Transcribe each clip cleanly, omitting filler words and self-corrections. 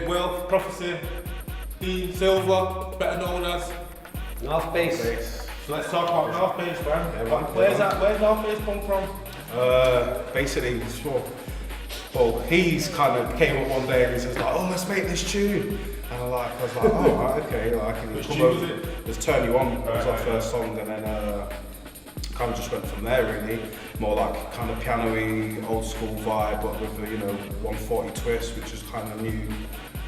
Will, Prophecy, Dean, Silver, better known as Northbase. So let's talk about Northbase, man. Yeah, Where's Northbase come from? Basically, well, he's kind of came up one day and he says like, oh, let's make this tune. And I was like, oh, right, okay, I can Which come tune over. was it? It was Turn You On, that was our first song, and then kind of just went from there really. More like kind of piano-y, old school vibe, but with a 140 twist, which is kind of new.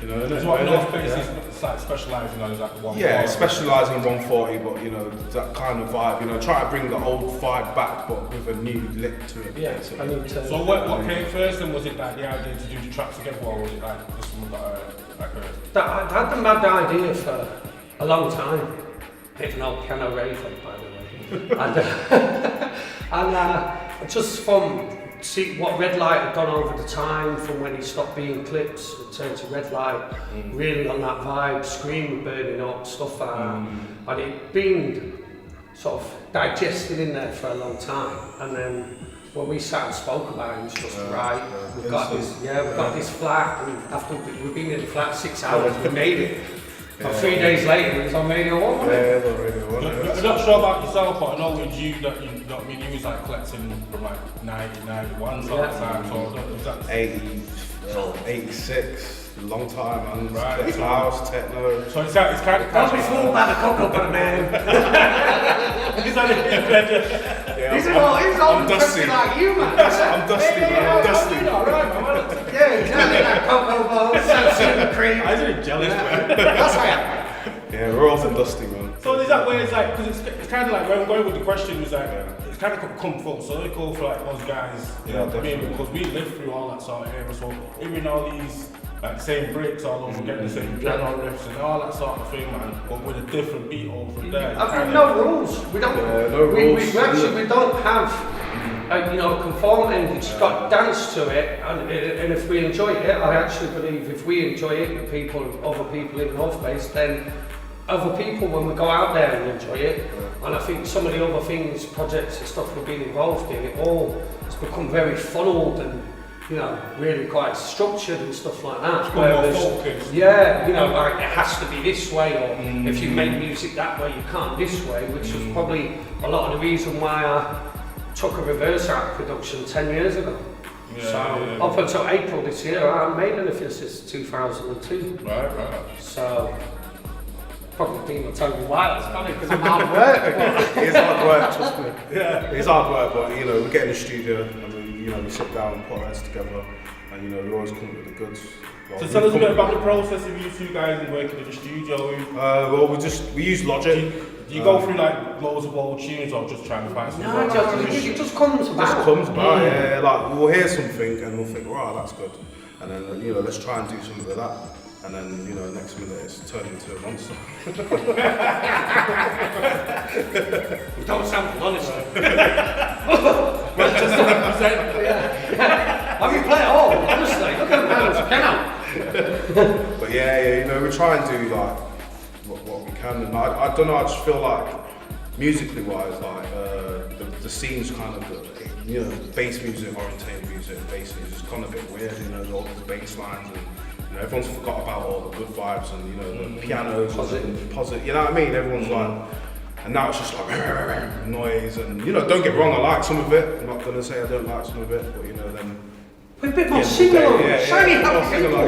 That's what Northbase is like specialising on, is like the 140. Yeah, specialising in 140, but that kind of vibe, try to bring the old vibe back, but with a new lick to it. Yeah, basically. So what came first, and was it like the idea to do the tracks together, or was it like this one got I had the mad idea for a long time. Bit of an old piano raver, by the way. and just from see what Red Light had done over the time, from when he stopped being Clips and turned to Red Light, really on that vibe, Scream burning up, stuff like that. And it'd been sort of digested in there for a long time. And then when we sat and spoke about it, it was just right. We've got this flat, and after we've been in the flat 6 hours, we made it. But 3 days later, it was on Radio 1, wasn't it? Yeah, on Radio 1. I'm not sure about yourself, but I know with you that you was like collecting from like 90, 91 sort of time, so was that 86, a long time, man. Right. Techno house, techno. So it's kind of Don't be fooled by the cocoa, man. He's on it. He's all dusty like you, man. I'm dusty, man. I'm dusty. Alright, man. Yeah, he's having that cocoa bowl, some cream. I was really jealous, man. That's how I am. Yeah, we're all from dusty, man. So is that where it's like, because it's kind of like, where I'm going with the question is like, it's kind of come full circle for like those guys, because we lived through all that sort of era, so hearing all these like same breaks all over again, the same piano riffs and all that sort of thing, man, but with a different beat over there. I've got no rules. We don't. no rules. We actually don't have a conformity. We just got dance to it, and if we enjoy it, I actually believe if we enjoy it, other people in Northbase, then other people when we go out there and enjoy it. And I think some of the other things, projects and stuff we've been involved in, it all has become very funneled and really quite structured and stuff like that. Yeah, like it has to be this way, or if you make music that way, you can't this way, which was probably a lot of the reason why I took a reverse art production 10 years ago. Up until April this year, I haven't made anything since 2002. Right. So, probably people tell me why, that's funny because I'm hard work. It's hard work, trust me. Yeah. It's hard work, but we get in the studio and we sit down and put our heads together, and we always come up with the goods. So tell us a bit about the process of you two guys and working in the studio. Well, we use Logic. Do you go through like loads of old tunes, or just trying to find something? No, it just comes about. It just comes about, yeah. Like we'll hear something and we'll think, wow, that's good, and then let's try and do something with that. And then, next minute it's turned into a monster. We don't sample, honestly. Have you played it all? Honestly, look at the piano. But yeah, we try and do like what we can. And I don't know, I just feel like musically wise, like the scene's kind of, bass music, orientated music, bass music is kind of a bit weird, all the bass lines and everyone's forgot about all the good vibes and the pianos and positive, you know what I mean? Everyone's like, and now it's just like noise and don't get me wrong, I like some of it. I'm not gonna say I don't like some of it, but then we're a bit more sing-along, shiny happy people. A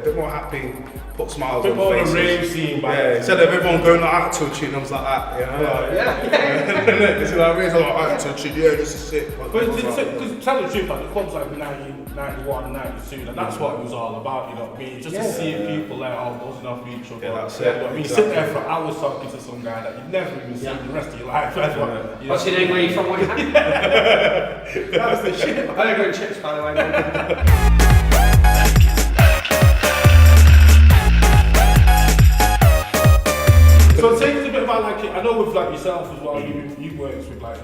bit more happy, put smiles on faces. A rave scene, instead of everyone going like that to a tune, I was like that, This is what I mean, it's like attitude, this is sick. But because tell the truth, like the club's like 90, 91, 92, and that's what it was all about, you know what I mean? Just to see people there all buzzing off each other. Yeah, that's it. You know what I mean? Sit there for hours talking to some guy that you've never even seen the rest of your life. What's your name, where you from, what you had? That was the shit. Very good chips, by the way. So take us a bit about like, I know with like yourself as well, you worked with like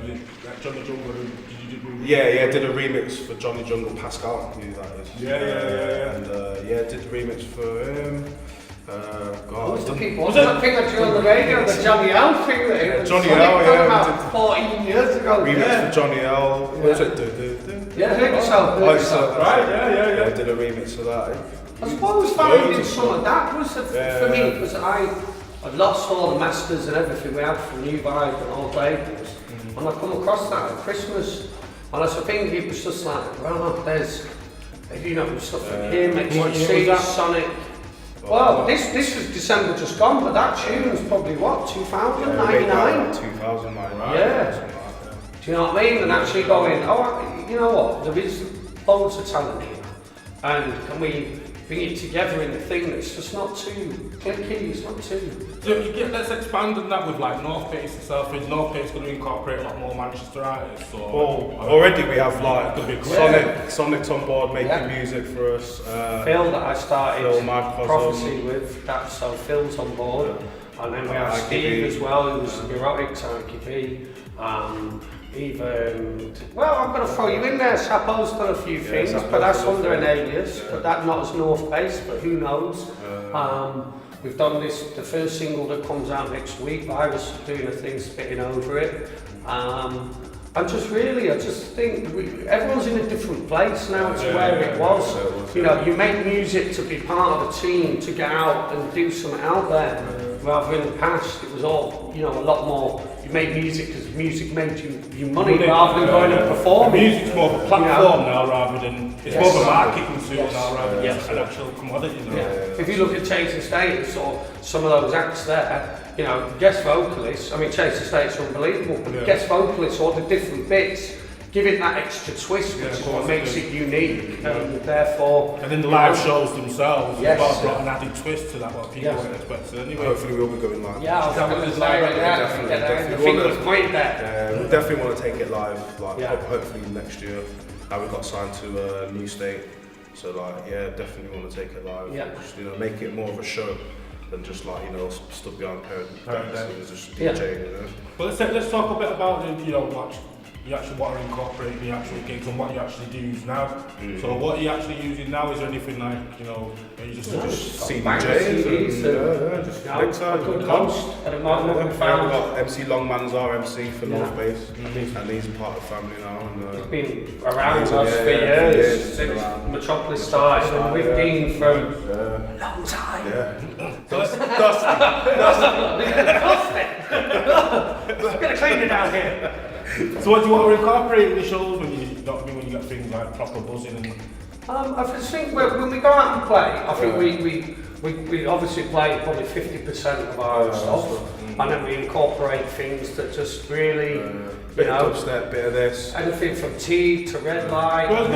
Johnny Jungle, did a remix for Johnny Jungle, Pascal, who that is. Yeah. And did the remix for him. What's the people? What's that thing that you're on the radio, the Johnny L thing that Johnny L, about 14 years ago. Remix for Johnny L. What was it? Yeah, hurt yourself. Right, yeah. I did a remix for that. I suppose finding some of that was for me, because I'd lost all the masters and everything we had from New Vibe and all labels, and I come across that at Christmas, and I think it was just like, well, there's, you know, stuff from him, XTC, Sonic. Well, this was December just gone, but that tune was probably what, 2099? 2009. Yeah. Do you know what I mean? And actually going, oh, you know what, there is loads of talent here, and can we bring it together in a thing that's just not too clicky, it's not too... So let's expand on that with like Northbase itself. Is Northbase going to incorporate a lot more Manchester artists? Well, already we have like Sonic's on board making music for us. Phil that I started Phil, Prophecy with, that's so Phil's on board. And then we have Steve as well, who's Erotics, IKB. Even, well, I'm going to throw you in there. Sapo's done a few things, but that's under an alias, but that not as Northbase, but who knows. We've done this, the first single that comes out next week, I was doing a thing spitting over it. And just really, I just think everyone's in a different place now to where it was. You know, you make music to be part of a team, to get out and do something out there. Rather in the past, it was all, you know, a lot more, you made music because music made you money rather than going and performing. Music's more of a platform now rather than, it's more of a marketing tool now rather than an actual commodity. You know? If you look at Chasing Status or some of those acts there, you know, guest vocalists, I mean, Chasing Status are unbelievable, but guest vocalists, all the different bits, give it that extra twist, which is what makes it unique, and therefore... And then the live shows themselves, brought an added twist to that, what people weren't expecting anyway. Hopefully we'll be going live. Yeah, I was going to say, definitely. The finger was pointed there. We definitely want to take it live, like hopefully next year. Now we've got signed to a new state, so like, definitely want to take it live. Just, you know, make it more of a show than just like, you know, stuff behind parents and just DJing, you know. Well, let's talk a bit about the, you know, what you actually want to incorporate the actual gigs and what you actually do use now. So what are you actually using now? Is there anything like, you know, you just CDJs and just next time. Good host at the moment. We've got MC Longman's our MC for Northbase, and he's a part of the family now. And, he's been around us for years, since Metropolis started, and we've been from a long time. Dusty. I'm going to clean it down here. So what do you want to incorporate in the shows when you got things like proper buzzing and... I just think when we go out and play, I think we obviously play probably 50% of our stuff, and then we incorporate things that just really, you know, dubstep, bit of this, anything from T to Red Light. Well,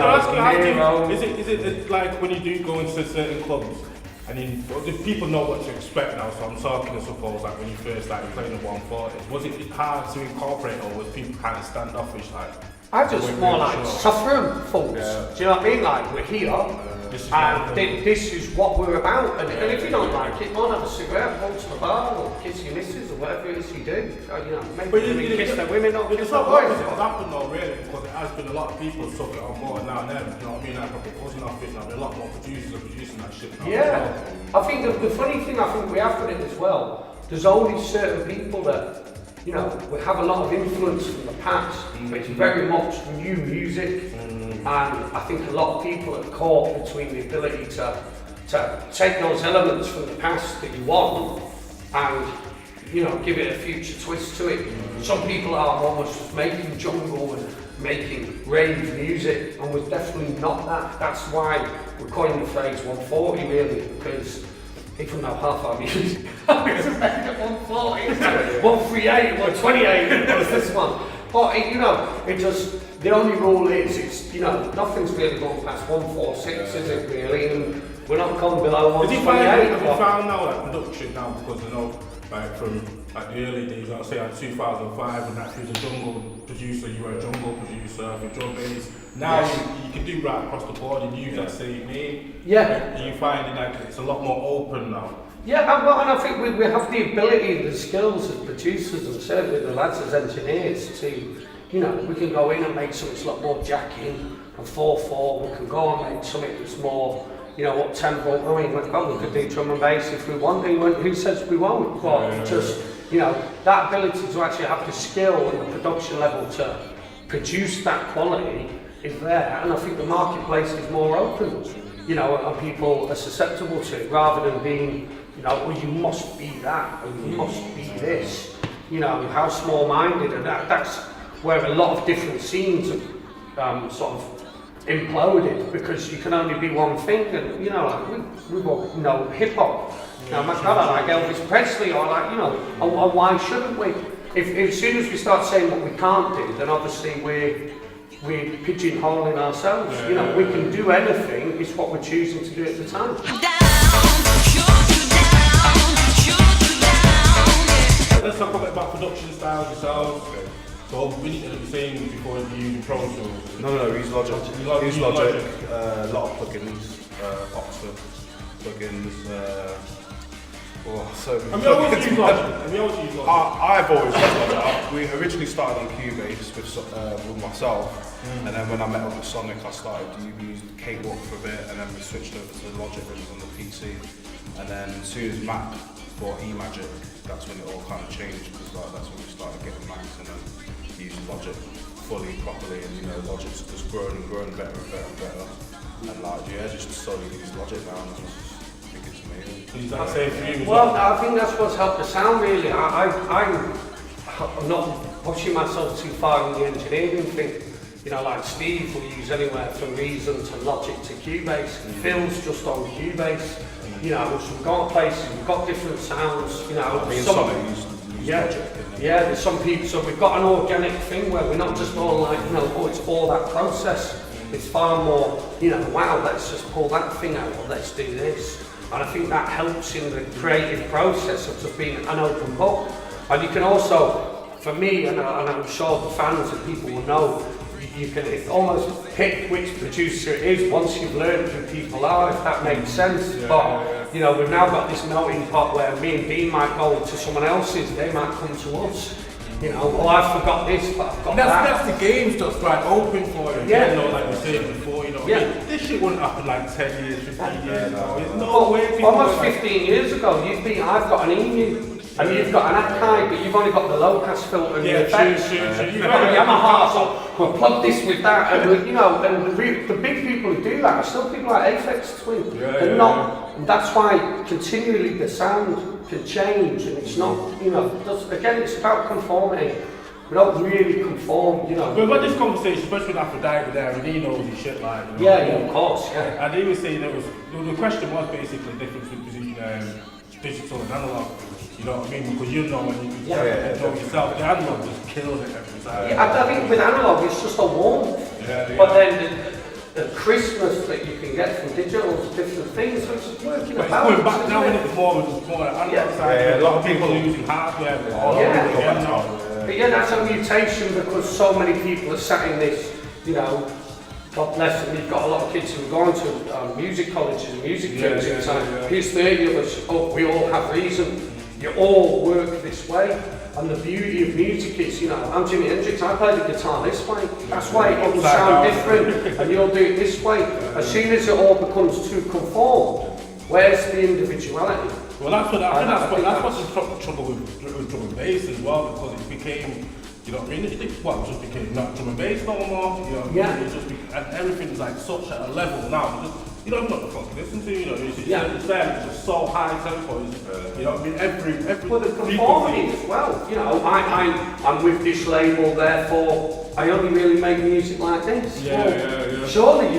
is it like when you do go into certain clubs? I mean, do people know what to expect now? So I'm talking, I suppose, like when you first started playing the 140s, was it hard to incorporate, or was people kind of standoffish? Like, I just more like suffering folks. Do you know what I mean? Like, we're here, and this is what we're about. And if you don't like it, go and have a cigarette, go to the bar, or kiss your missus, or whatever it is you do. You know, maybe kiss their women, or kiss their boys. It's happened though, really, because it has been a lot of people took it on board now and then. You know what I mean? Like, probably buzzing off it now. There are a lot more producers are producing that shit now. Yeah, I think the funny thing, I think we have got it as well. There's only certain people that, you know, we have a lot of influence from the past, but it's very much new music, and I think a lot of people are caught between the ability to take those elements from the past that you want and, you know, give it a future twist to it. Some people are almost just making jungle and making rave music, and we're definitely not that. That's why we coined the phrase 140 really, because even though half our music is made at 140, 138, 128 was this one. But you know, it just, the only rule is, it's, you know, nothing's really gone past 146, is it really? And we're not coming below 128. Have you found now that production now, because I know, like from like the early days, I'll say like 2005, and that you was a jungle producer, you were a jungle producer for drum bass. Now you can do right across the board and use that same name. Yeah. Are you finding that it's a lot more open now? Yeah, and I think we have the ability and the skills as producers, and certainly the lads as engineers, to, you know, we can go in and make something that's a lot more jacking and 4/4. We can go and make something that's more, you know, up tempo. I mean, we could do drum and bass if we want. Who says we won't? But just, you know, that ability to actually have the skill and the production level to produce that quality is there, and I think the marketplace is more open. you know, and people are susceptible to it, rather than being, you know, well, you must be that, and you must be this, you know, how small-minded, and that's where a lot of different scenes have sort of imploded, because you can only be one thing, and, you know, like, we all know hip-hop. You know, my God, I like Elvis Presley, or like, you know, and why shouldn't we? If as soon as we start saying what we can't do, then obviously we're pigeonholing ourselves. You know, we can do anything, it's what we're choosing to do at the time. Let's talk a bit about production styles yourselves. So we need to be saying before you use Pro tools. No, use Logic. Use Logic. A lot of plugins, Oxford plugins. So Have you always used Logic? I've always used Logic. We originally started on Cubase with myself, and then when I met up with Sonic, I started using Cakewalk for a bit, and then we switched over to Logic, which was on the PC. And then as soon as Mac bought eMagic, that's when it all kind of changed, because that's when we started getting Macs and then using Logic fully, properly, and you know, Logic's just grown and grown better and better and better. And like, yeah, just slowly use Logic now, and I think it's amazing. Is that the same for you? Well, I think that's what's helped the sound really. I'm not pushing myself too far in the engineering thing. You know, like Steve will use anywhere from Reason to Logic to Cubase. Phil's just on Cubase. You know, so we've got places, we've got different sounds, you know. There's some people, so we've got an organic thing where we're not just all like, you know, oh, it's all that process. It's far more, you know, wow, let's just pull that thing out, or let's do this. And I think that helps in the creative process of just being an open book. And you can also, for me, and I'm sure the fans and people will know, you can almost pick which producer it is once you've learned who people are, if that makes sense. You know, we've now got this melting pot where me and Dean might go to someone else's, they might come to us. You know, well, I forgot this, but I've got that. That's the game's just right open for you. Yeah. You know, like we said before, you know, this shit wouldn't happen like 10 years, 15 years ago. There's no way. Almost 15 years ago, I've got an EMU. And you've got an Akai, but you've only got the low pass filter and the effects. You've got a Yamaha, so we'll plug this with that, and you know, and the big people who do that are still people like Aphex Twin. They're not. And that's why continually the sound can change, and it's not, you know, again, it's about conformity. We don't really conform, you know. We've had this conversation, especially with Aphrodite there, and he knows his shit like. You know, of course, And he was saying the question was basically the difference between digital and analog. You know what I mean? Because you know when you know yourself, the analog just kills it every time. Yeah, I think with analog it's just a warmth. But then the crispness that you can get from digital is different things, so it's just working about. Going back now when it's more analog side. A lot of people are using hardware. But yeah, that's a mutation because so many people are sat in this, you know, God bless them, you've got a lot of kids who are going to music colleges and music trainings inside. Here's 30 of us, we all have reason. You all work this way, and the beauty of music is, you know, I'm Jimi Hendrix, I play the guitar this way, that's why it will sound different, and you'll do it this way. As soon as it all becomes too conformed, where's the individuality? Well, that's what's the trouble with drum and bass as well, because it became, you know what I mean, it just became not drum and bass no more, you know, and everything's like such at a level now. You don't know what the fuck to listen to, you know, it's just so high tempo, you know what I mean, every well, the conformity as well, you know, I'm with this label, therefore I only really make music like this. Surely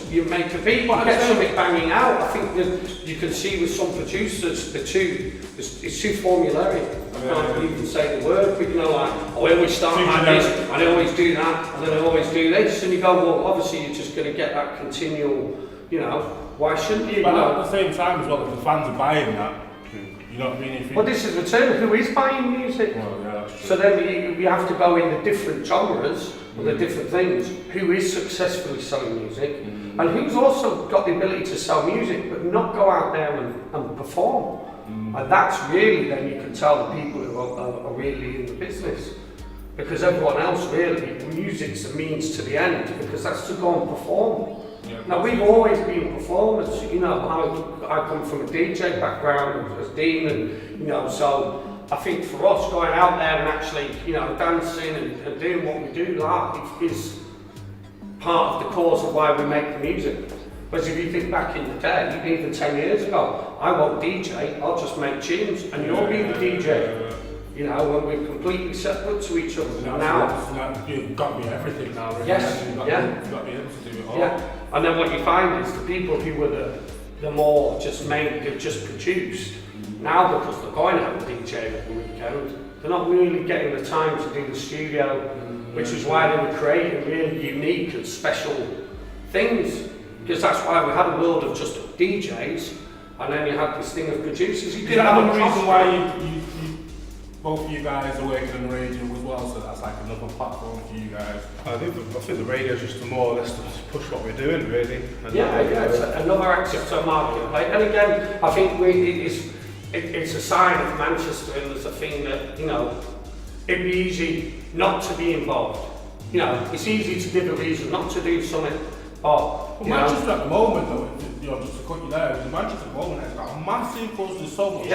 you make a beat, but get something banging out. I think that you can see with some producers, it's too formulaic. I can't even say the word, but you know, like, I always start like this, and I always do that, and then I always do this, and you go, well, obviously you're just going to get that continual. You know, why shouldn't you? But at the same time as well, if the fans are buying that, you know what I mean? Well, this is the term, who is buying music? Well, that's true. So then you have to go in the different genres, or the different things, who is successfully selling music, and who's also got the ability to sell music, but not go out there and perform. And that's really, then you can tell the people who are really in the business. Because everyone else really, music's the means to the end, because that's to go and perform. Now we've always been performers, you know, I come from a DJ background as Dean, and you know, so I think for us going out there and actually, you know, dancing and doing what we do live is part of the cause of why we make the music. Whereas if you think back in the day, even 10 years ago, I won't DJ, I'll just make tunes, and you'll be the DJ. You know, when we're completely separate to each other. Now you've got to be everything now. Really. Yes, You've got to be able to do it all. Yeah, and then what you find is the people who were the more just produced, now because they're going to have a DJ every weekend, they're not really getting the time to do the studio, which is why they were creating really unique and special things. Because that's why we had a world of just DJs, and then you had this thing of producers. Is that another reason why you both of you guys are working on the radio as well, so that's like another platform for you guys? I think the radio is just to more or less to push what we're doing, really. And it's another access to a marketplace. And again, I think it's a sign of Manchester, and there's a thing that, you know, it'd be easy not to be involved. You know, it's easy to give a reason not to do something, but Manchester at the moment, though, you know, just to cut you there, Manchester at the moment has got a massive buzz. There's so much,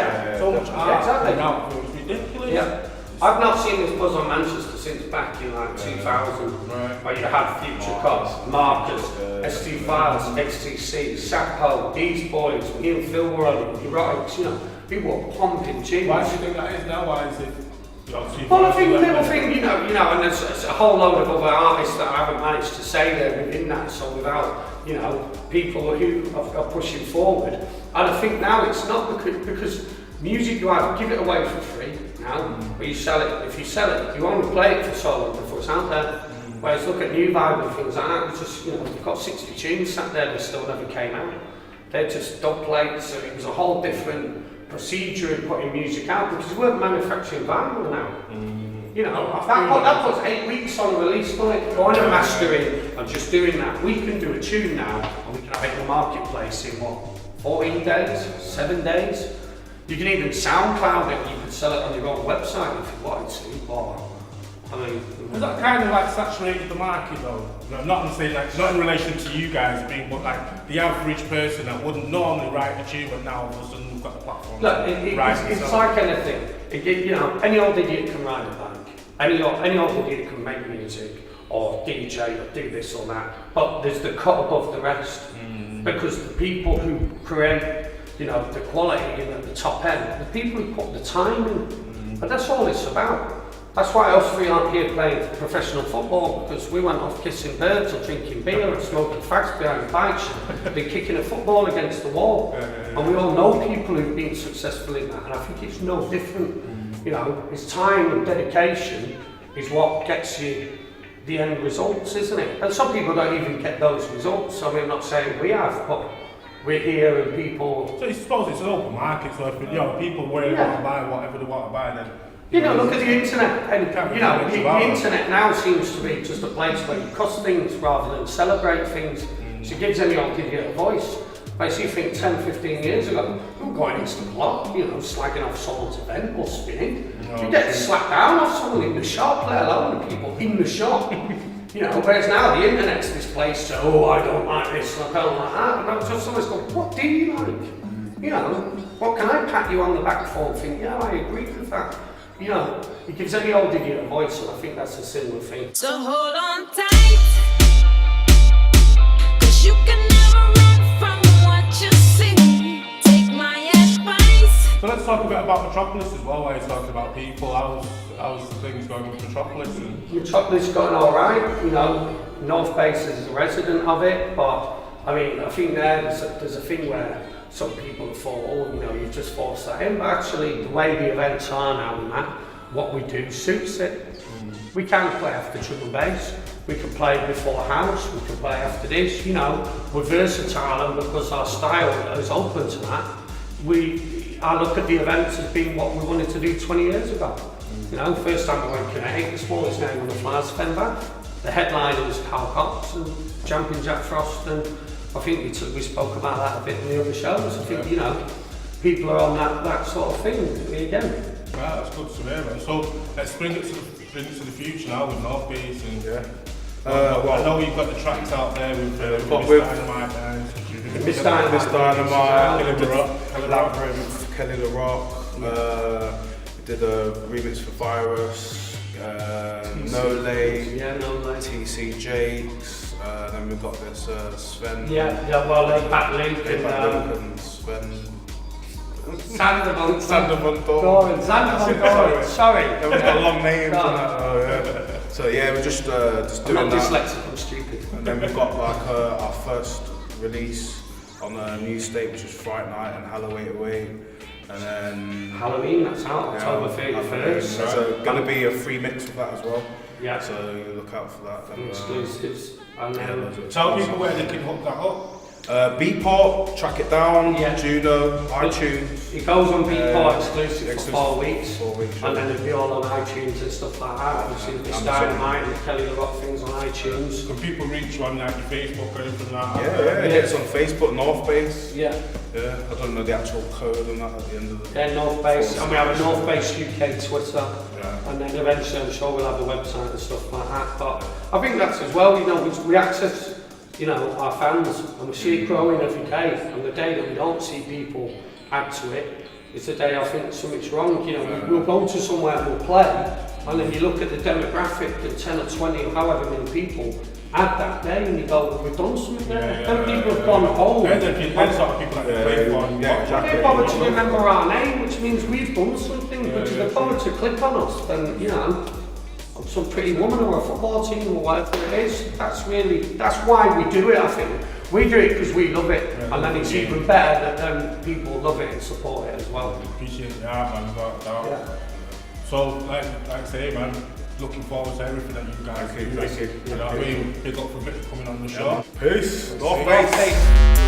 art coming out. It's ridiculous. Yeah. I've not seen this buzz on Manchester since back in like 2000, where you had Future Cops, Marcus, ST Files, XTC, Sapo, these boys, me and Phil were on it, Erotics, you know, people were pumping tunes. Why do you think that is now? Why is it? Well, I think little thing, you know, and there's a whole load of other artists that I haven't managed to say there within that, so without, you know, people who are pushing forward. And I think now it's not because music, you either give it away for free now, or you sell it. If you sell it, you only play it for so long before it's out there. Whereas look at New Vibe and things like that, it's just, you know, they've got 60 tunes sat there that still never came out. They're just dub plates, so it was a whole different procedure in putting music out, because we weren't manufacturing vinyl now. You know, that puts 8 weeks on a release, going and mastering and just doing that. We can do a tune now, and we can have it in the marketplace in what, 14 days, 7 days? You can even SoundCloud it, you can sell it on your own website if you wanted to, or, I mean... Has that kind of like saturated the market though? No, not in relation to you guys being, but like the average person that wouldn't normally write a tune, but now all of a sudden we've got the platform. Look, it's like anything. You know, any old idiot can ride a bike. Any old idiot can make music, or DJ, or do this or that. But there's the cut above the rest. Because the people who create, you know, the quality and at the top end, the people who put the time in. And that's all it's about. That's why us three aren't here playing professional football, because we went off kissing birds or drinking beer and smoking fags behind bikes and been kicking a football against the wall. And we all know people who've been successful in that, and I think it's no different. You know, it's time and dedication is what gets you the end results, isn't it? And some people don't even get those results. I mean, I'm not saying we have, but we're here and people... So I suppose it's an open market, so if, you know, people really want to buy whatever they want to buy, then... You know, look at the internet, and you know, the internet now seems to be just a place where you cuss things rather than celebrate things. So it gives any old idiot a voice. But you think 10, 15 years ago, we were going into the block, you know, slagging off someone's event or spinning. You get slapped down off someone in the shop, let alone the people in the shop. You know, whereas now the internet's this place to, oh, I don't like this, and I don't like that. And I was just always going, what do you like? You know, what can I pat you on the back for and think, yeah, I agree with that. You know, it gives any old idiot a voice, and I think that's a similar thing. So hold on tight, 'cause you can never run from what you see. Take my advice. So let's talk a bit about Metropolis as well, while you're talking about people. How's the things going with Metropolis? Metropolis is going all right, you know. Northbase is a resident of it, but I mean, I think there's a thing where some people thought, oh, you know, you just forced that in, but actually the way the events are now and that, what we do suits it. We can play after drum and bass, we can play before house, we can play after this, you know, we're versatile, and because our style is open to that, I look at the events as being what we wanted to do 20 years ago. You know, first time we went Kinetic, the smallest name on the Flyers Fenback. The headliner was Cal Cox and Jumping Jack Frost, and I think we spoke about that a bit in the other shows. I think, you know, people are on that sort of thing again. Right, that's good to hear. So let's bring it to the future now with Northbase and well, I know you've got the tracks out there with Miss Dynamite, Kelly the Rock. We did a remix for Virus. No Lay, TC Jakes. Then we've got this Sven. Well, laid back Luke and Sven. Sandervan Doran. Sorry. Everyone's got long names and that. Oh, yeah. So yeah, we're just I'm doing not that. dyslexic, I'm stupid. And then we've got like our first release on a new state, which is Fright Night and Halloween Away. And then Halloween, that's out October 31st. There's going to be a free mix of that as well. Yeah. So look out for that. And, exclusives. And then Tell people where they can hook that up. Beatport, track it down, Juno, iTunes. It goes on Beatport exclusive for 4 weeks. 4 weeks. And then it'll be all on iTunes and stuff like that. Obviously, the Dynamite and Kelly have got things on iTunes. Can people reach you on like your Facebook or anything like that? Yeah, it's on Facebook, Northbase. Yeah. Yeah, I don't know the actual code on that at the end of the Yeah, Northbase. And we have a Northbase UK Twitter. Yeah. And then eventually I'm sure we'll have a website and stuff like that. But I think that's as well, you know, we access, you know, our fans, and we see it growing every day. And the day that we don't see people add to it, it's the day I think something's wrong. You know, we'll go to somewhere, we'll play, and then you look at the demographic, and 10 or 20 or however many people add that day, and you go, we've done something there. Then people have gone home. There's sort of people that play for. They bother to remember our name, which means we've done something. But if they bother to click on us, then, you know, some pretty woman or a football team or whatever it is, that's why we do it, I think. We do it because we love it, and then it's even better that then people love it and support it as well. Appreciate that, man, without doubt. Yeah. So, like I say, man, looking forward to everything that you guys do. Thank you. You know what I mean? Big up for coming on the show. Peace. Northbase.